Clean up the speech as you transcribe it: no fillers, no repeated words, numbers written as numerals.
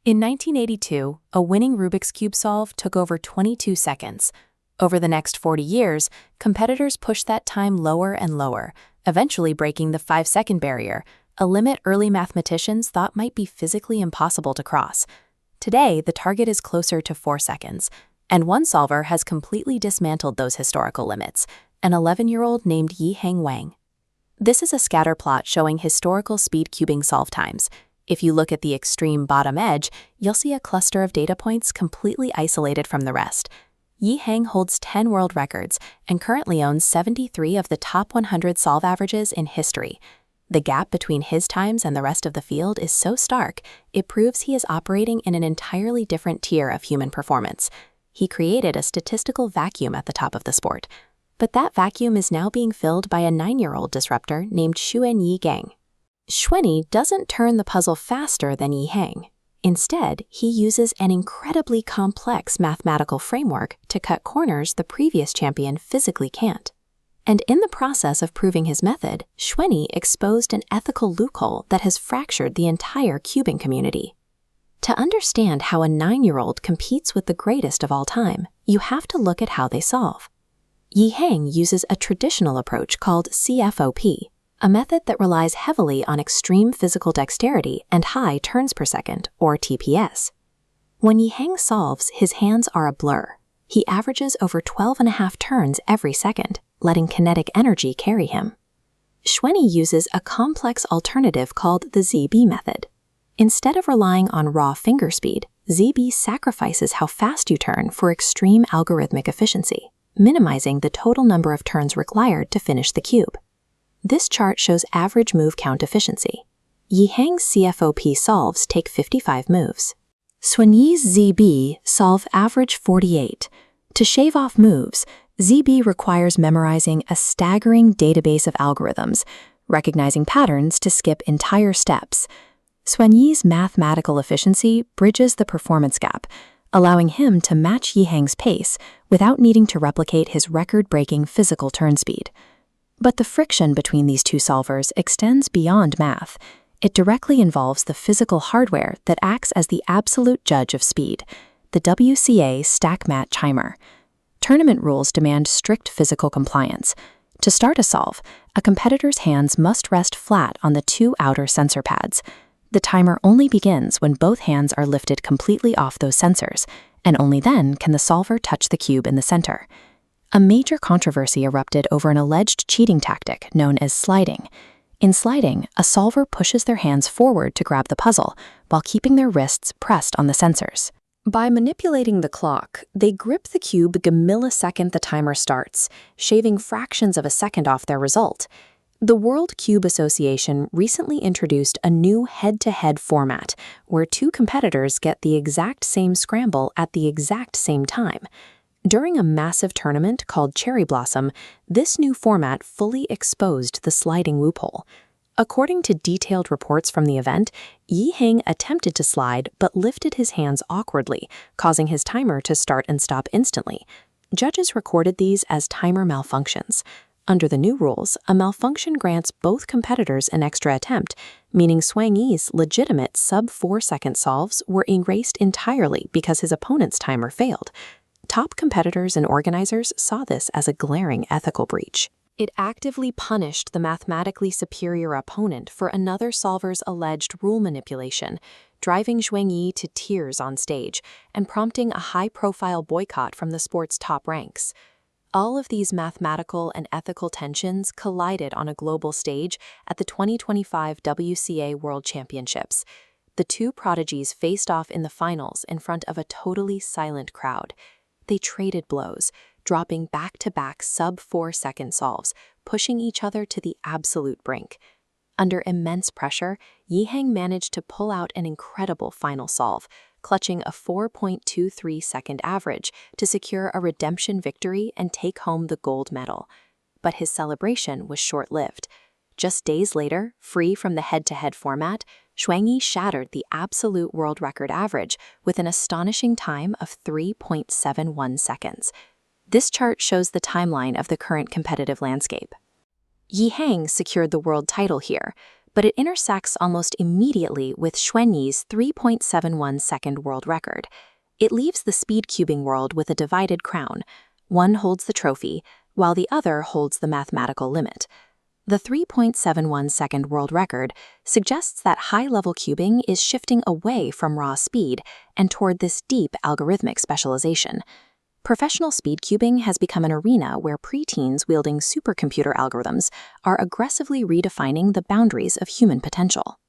In 1982, a winning Rubik's Cube solve took over 22 seconds. Over the next 40 years, competitors pushed that time lower and lower, eventually breaking the 5-second barrier, a limit early mathematicians thought might be physically impossible to cross. Today, the target is closer to 4 seconds, and one solver has completely dismantled those historical limits, an 11-year-old named Yiheng Wang. This is a scatter plot showing historical speedcubing solve times. If you look at the extreme bottom edge, you'll see a cluster of data points completely isolated from the rest. Yiheng holds 10 world records and currently owns 73 of the top 100 solve averages in history. The gap between his times and the rest of the field is so stark, it proves he is operating in an entirely different tier of human performance. He created a statistical vacuum at the top of the sport. But that vacuum is now being filled by a 9-year-old disruptor named Xuanyi Geng. Xuanyi doesn't turn the puzzle faster than Yiheng. Instead, he uses an incredibly complex mathematical framework to cut corners the previous champion physically can't. And in the process of proving his method, Xuanyi exposed an ethical loophole that has fractured the entire cubing community. To understand how a 9-year-old competes with the greatest of all time, you have to look at how they solve. Yiheng uses a traditional approach called CFOP, a method that relies heavily on extreme physical dexterity and high turns per second, or TPS. When Yiheng solves, his hands are a blur. He averages over 12.5 turns every second, letting kinetic energy carry him. Xuanyi uses a complex alternative called the ZB method. Instead of relying on raw finger speed, ZB sacrifices how fast you turn for extreme algorithmic efficiency, minimizing the total number of turns required to finish the cube. This chart shows average move count efficiency. Yiheng's CFOP solves take 55 moves. Xuanyi's ZB solve average 48. To shave off moves, ZB requires memorizing a staggering database of algorithms, recognizing patterns to skip entire steps. Xuanyi's mathematical efficiency bridges the performance gap, allowing him to match Yiheng's pace without needing to replicate his record-breaking physical turn speed. But the friction between these two solvers extends beyond math. It directly involves the physical hardware that acts as the absolute judge of speed, the WCA StackMat timer. Tournament rules demand strict physical compliance. To start a solve, a competitor's hands must rest flat on the 2 outer sensor pads. The timer only begins when both hands are lifted completely off those sensors, and only then can the solver touch the cube in the center. A major controversy erupted over an alleged cheating tactic known as sliding. In sliding, a solver pushes their hands forward to grab the puzzle while keeping their wrists pressed on the sensors. By manipulating the clock, they grip the cube the millisecond the timer starts, shaving fractions of a second off their result. The World Cube Association recently introduced a new head-to-head format where 2 competitors get the exact same scramble at the exact same time. During a massive tournament called Cherry Blossom, this new format fully exposed the sliding loophole. According to detailed reports from the event, Yiheng attempted to slide but lifted his hands awkwardly, causing his timer to start and stop instantly. Judges recorded these as timer malfunctions. Under the new rules, a malfunction grants both competitors an extra attempt, meaning Xuanyi's legitimate sub-4-second solves were erased entirely because his opponent's timer failed. Top competitors and organizers saw this as a glaring ethical breach. It actively punished the mathematically superior opponent for another solver's alleged rule manipulation, driving Xuanyi to tears on stage and prompting a high-profile boycott from the sport's top ranks. All of these mathematical and ethical tensions collided on a global stage at the 2025 WCA World Championships. The 2 prodigies faced off in the finals in front of a totally silent crowd. They traded blows, dropping back-to-back sub-4-second solves, pushing each other to the absolute brink. Under immense pressure, Yiheng managed to pull out an incredible final solve, clutching a 4.23-second average to secure a redemption victory and take home the gold medal. But his celebration was short-lived. Just days later, free from the head-to-head format, Xuanyi shattered the absolute world record average with an astonishing time of 3.71 seconds. This chart shows the timeline of the current competitive landscape. Yiheng secured the world title here, but it intersects almost immediately with Xuanyi's 3.71-second world record. It leaves the speedcubing world with a divided crown. One holds the trophy, while the other holds the mathematical limit. The 3.71-second world record suggests that high-level cubing is shifting away from raw speed and toward this deep algorithmic specialization. Professional speedcubing has become an arena where preteens wielding supercomputer algorithms are aggressively redefining the boundaries of human potential.